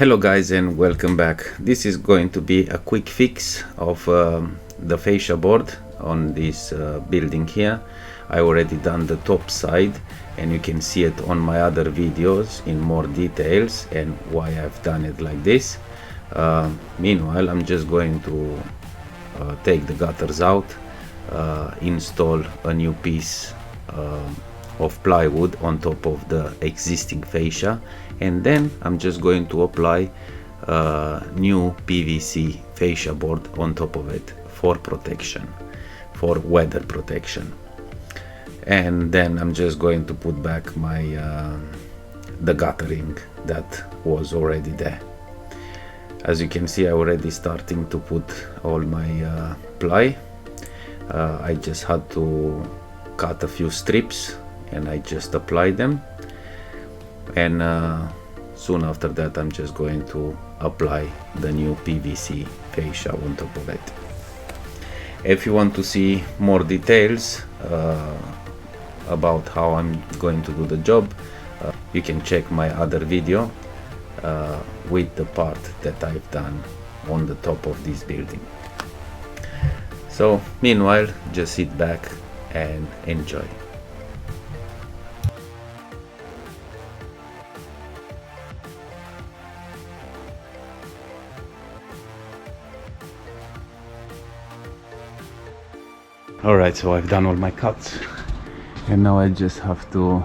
Hello guys and welcome back. This is going to be a quick fix of the fascia board on this building here. I already done the top side and you can see it on my other videos in more details and why I've done it like this. Meanwhile, I'm just going to take the gutters out, install a new piece of plywood on top of the existing fascia, and then I'm just going to apply new PVC fascia board on top of it for protection, for weather protection. And then I'm just going to put back my the guttering that was already there. As you can see, I already starting to put all my ply. I just had to cut a few strips and I just applied them, and soon after that I'm just going to apply the new PVC fascia on top of it. If you want to see more details about how I'm going to do the job, you can check my other video with the part that I've done on the top of this building. So meanwhile, just sit back and enjoy. Alright, so I've done all my cuts and now I just have to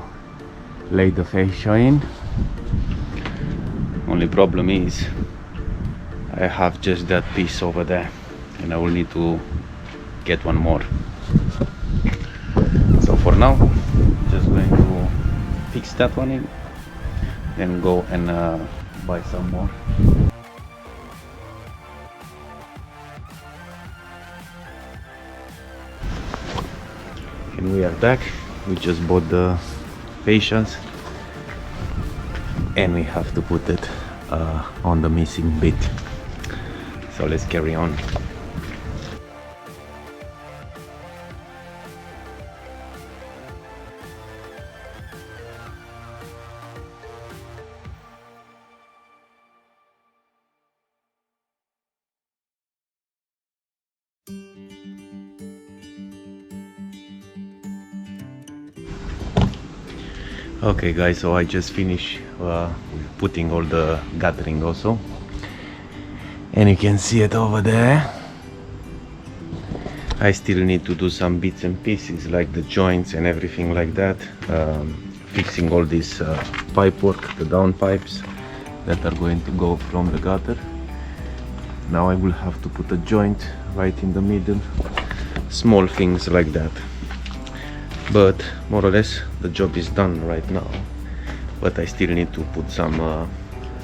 lay the fascia in. Only problem is I have just that piece over there and I will need to get one more. So for now, just going to fix that one in, then go and buy some more. And we are back. We just bought the fascias and we have to put it on the missing bit. So let's carry on. Okay guys, so I just finished putting all the guttering also, and you can see it over there. I still need to do some bits and pieces like the joints and everything like that, fixing all this pipe work, the down pipes that are going to go from the gutter. Now I will have to put a joint right in the middle, small things like that. But more or less the job is done right now, but I still need to put some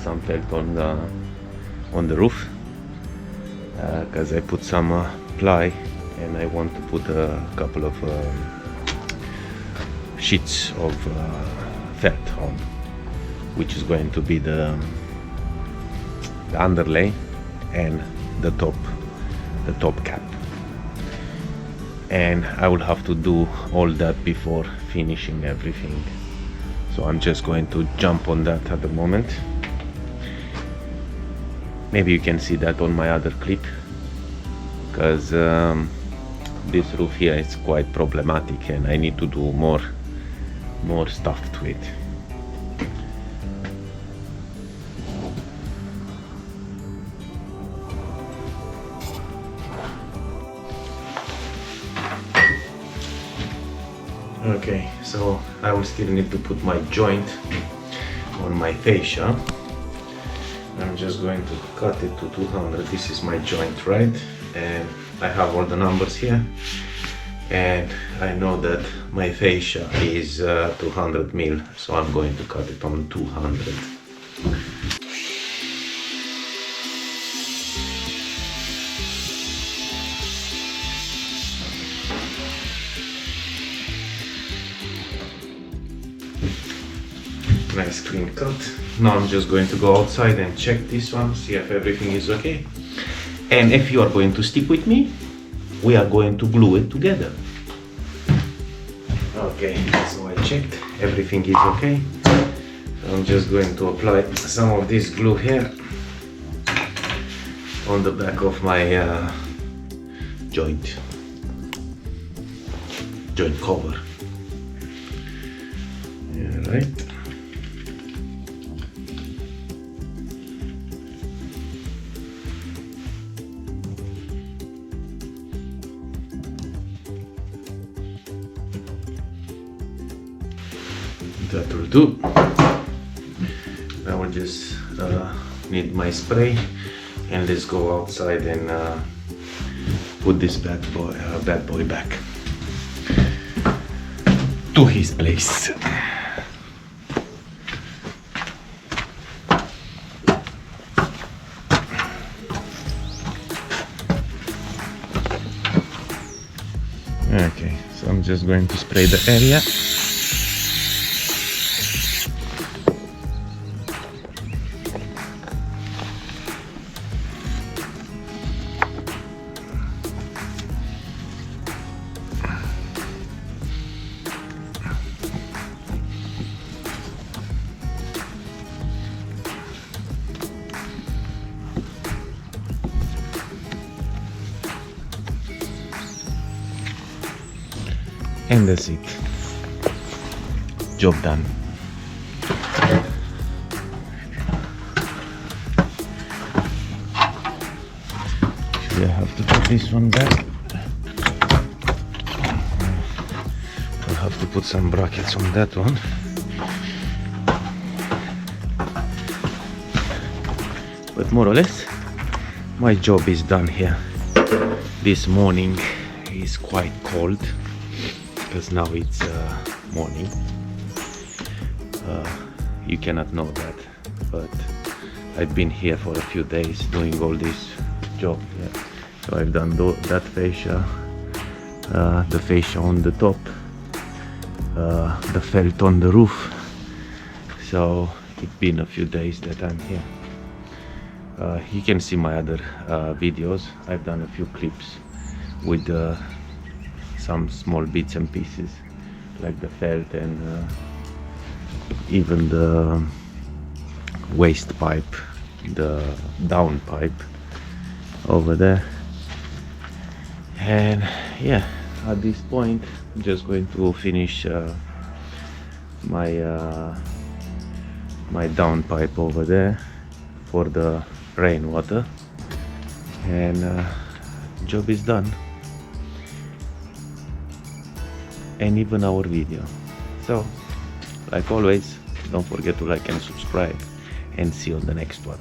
felt on the roof, because I put some ply and I want to put a couple of sheets of felt on, which is going to be the underlay and the top cap. And I will have to do all that before finishing everything, so I'm just going to jump on that at the moment. Maybe you can see that on my other clip, because this roof here is quite problematic and I need to do more stuff to it. Okay, so I will still need to put my joint on my fascia. I'm just going to cut it to 200. This is my joint, right? And I have all the numbers here, and I know that my fascia is 200 mil, so I'm going to cut it on 200. Nice clean cut. Now I'm just going to go outside and check this one, see if everything is okay. And if you are going to stick with me, we are going to glue it together. Okay, so I checked, everything is okay. So I'm just going to apply some of this glue here on the back of my joint cover. Yeah, right. That will do. Now I just need my spray, and let's go outside and put this bad boy back to his place. Okay, so I'm just going to spray the area. And that's it. Job done. Actually, I have to put this one back. I'll have to put some brackets on that one. But more or less, my job is done here. This morning is quite cold, because now it's morning. You cannot know that, but I've been here for a few days doing all this job. Yeah. So I've done that fascia, the fascia on the top, the felt on the roof. So it's been a few days that I'm here. You can see my other videos. I've done a few clips with some small bits and pieces, like the felt and even the waste pipe, the down pipe over there. And yeah, at this point I'm just going to finish my down pipe over there for the rainwater, and job is done. And even our video. So, like always, don't forget to like and subscribe, and see you on the next one.